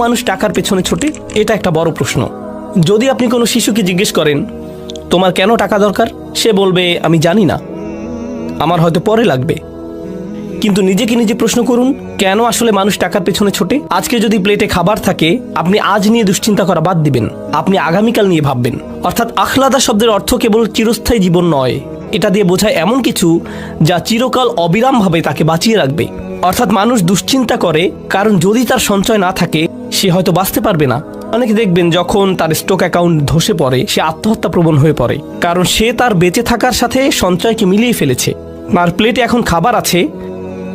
মানুষ টাকার পেছনে ছোটে? এটা একটা বড় প্রশ্ন। যদি আপনি কোনো শিশুকে জিজ্ঞেস করেন তোমার কেন টাকা দরকার, সে বলবে আমি জানি না, আমার হয়তো পরে লাগবে। কিন্তু নিজেকে নিজে প্রশ্ন করুন, কেন আসলে মানুষ টাকার পেছনে ছোটে? আজকে যদি প্লেটে খাবার থাকে, আপনি আজ নিয়ে দুশ্চিন্তা করা বাদ দিবেন, আপনি আগামীকাল নিয়ে ভাববেন। অর্থাৎ আখলাদা শব্দের অর্থ কেবল চিরস্থায়ী জীবন নয়, এটা দিয়ে বোঝায় এমন কিছু যা চিরকাল অবিরামভাবে তাকে বাঁচিয়ে রাখবে। অর্থাৎ মানুষ দুশ্চিন্তা করে কারণ যদি তার সঞ্চয় না থাকে সে হয়তো বাঁচতে পারবে না। অনেকে দেখবেন যখন তার স্টক অ্যাকাউন্ট ধসে পড়ে সে আত্মহত্যা প্রবণ হয়ে পড়ে, কারণ সে তার বেঁচে থাকার সাথে সঞ্চয়কে মিলিয়ে ফেলেছে। আর প্লেটে এখন খাবার আছে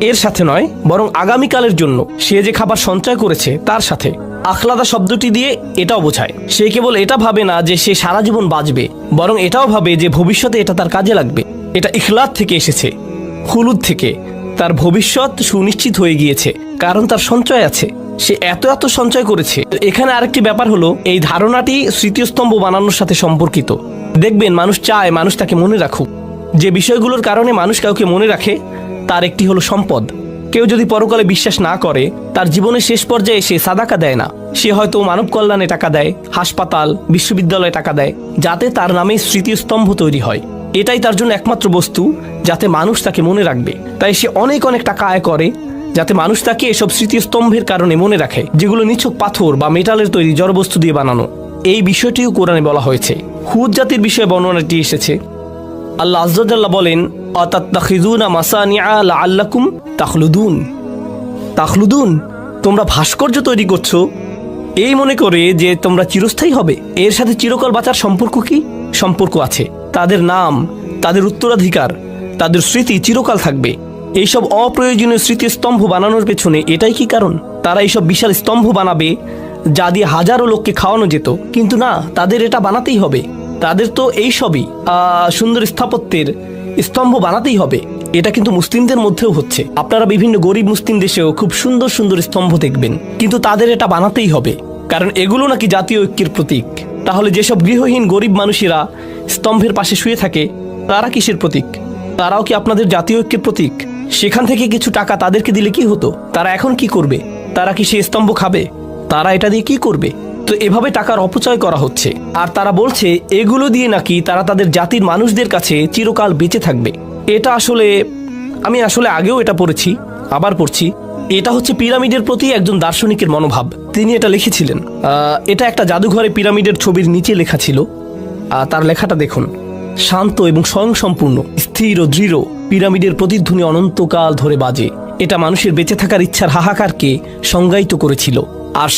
এর সাথে নয়, বরং আগামীকালের জন্য সে যে খাবার সঞ্চয় করেছে তার সাথে। আখলাদা শব্দটি দিয়ে এটাও বোঝায় সে কেবল এটা ভাবে না যে সে সারা জীবন বাঁচবে, বরং এটাও ভাবে যে ভবিষ্যতে এটা তার কাজে লাগবে। এটা ইখলাদ থেকে এসেছে, খুলুদ থেকে। তার ভবিষ্যৎ সুনিশ্চিত হয়ে গিয়েছে কারণ তার সঞ্চয় আছে, সে এত এত সঞ্চয় করেছে। এখানে আরেকটি ব্যাপার হলো, এই ধারণাটি স্মৃতিস্তম্ভ বানানোর সাথে সম্পর্কিত। দেখবেন মানুষ চায় মানুষ তাকে মনে রাখুক। যে বিষয়গুলোর কারণে মানুষ কাউকে মনে রাখে তার একটি হলো সম্পদ। কেউ যদি পরকালে বিশ্বাস না করে, তার জীবনের শেষ পর্যায়ে সে সাদাকা দেয় না, সে হয়তো মানব কল্যাণে টাকা দেয়, হাসপাতাল বিশ্ববিদ্যালয়ে টাকা দেয়, যাতে তার নামে স্মৃতিস্তম্ভ তৈরি হয়। এটাই তার জন্য একমাত্র বস্তু যাতে মানুষ তাকে মনে রাখবে। তাই সে অনেক অনেক টাকা আয় করে যাতে মানুষ তাকে এসব স্মৃতিস্তম্ভের কারণে মনে রাখে, যেগুলো নিছক পাথর বা মেটালের তৈরি জড়বস্তু দিয়ে বানানো। এই বিষয়টিও কোরআনে বলা হয়েছে। হুদ জাতির বিষয়ে বর্ণনাটি এসেছে। আল্লাহ আযজা ওয়া জাল্লা বলেন, আতাত্তাখিযুনা মাসানিআ লাআল্লাকুম তাখলুদুন। তাখলুদুন, তোমরা ভাস্কর্য তৈরি করছো এই মনে করে যে তোমরা চিরস্থায়ী হবে। এর সাথে চিরকাল বাঁচার সম্পর্ক কি? সম্পর্ক আছে। তাদের নাম, তাদের উত্তরাধিকার, তাদের স্মৃতি চিরকাল থাকবে। এইসব অপ্রয়োজনীয় স্মৃতিস্তম্ভ বানানোর পেছনে এটাই কি কারণ? তারা এইসব বিশাল স্তম্ভ বানাবে যা দিয়ে হাজারো লোককে খাওয়ানো যেত, কিন্তু না, তাদের এটা বানাতেই হবে। তাদের তো এইসবই সুন্দর স্থাপত্যের স্তম্ভ বানাতেই হবে। এটা কিন্তু মুসলিমদের মধ্যেও হচ্ছে। আপনারা বিভিন্ন গরিব মুসলিম দেশেও খুব সুন্দর সুন্দর স্তম্ভ দেখবেন, কিন্তু তাদের এটা বানাতেই হবে, কারণ এগুলো নাকি জাতীয় ঐক্যের প্রতীক। তাহলে যেসব গৃহহীন গরিব মানুষেরা স্তম্ভের পাশে শুয়ে থাকে তারা কিসের প্রতীক? তারাও কি আপনাদের জাতীয় ঐক্যের প্রতীক? সেখান থেকে কিছু টাকা তাদেরকে দিলে কি হতো? তারা এখন কি করবে? তারা কি সেই স্তম্ভ খাবে? তারা এটা দিয়ে কি করবে? তো এভাবে টাকার অপচয় করা হচ্ছে। আর তারা বলছে এগুলো দিয়ে নাকি তারা তাদের জাতির মানুষদের কাছে চিরকাল বেঁচে থাকবে। এটা আসলে আমি আগেও এটা পড়েছি, আবার পড়ছি। এটা হচ্ছে পিরামিডের প্রতি একজন দার্শনিকের মনোভাব। তিনি এটা লিখেছিলেন। এটা একটা জাদুঘরে পিরামিডের ছবির নিচে লেখা ছিল। তার লেখাটা দেখুন, শান্ত এবং স্বয়ংসম্পূর্ণ, স্থির ও দৃঢ় পিরামিডের প্রতিধ্বনি অনন্তকাল ধরে বাজে। এটা মানুষের বেঁচে থাকার ইচ্ছার হাহাকারকে সংজ্ঞায়িত করেছিল। আর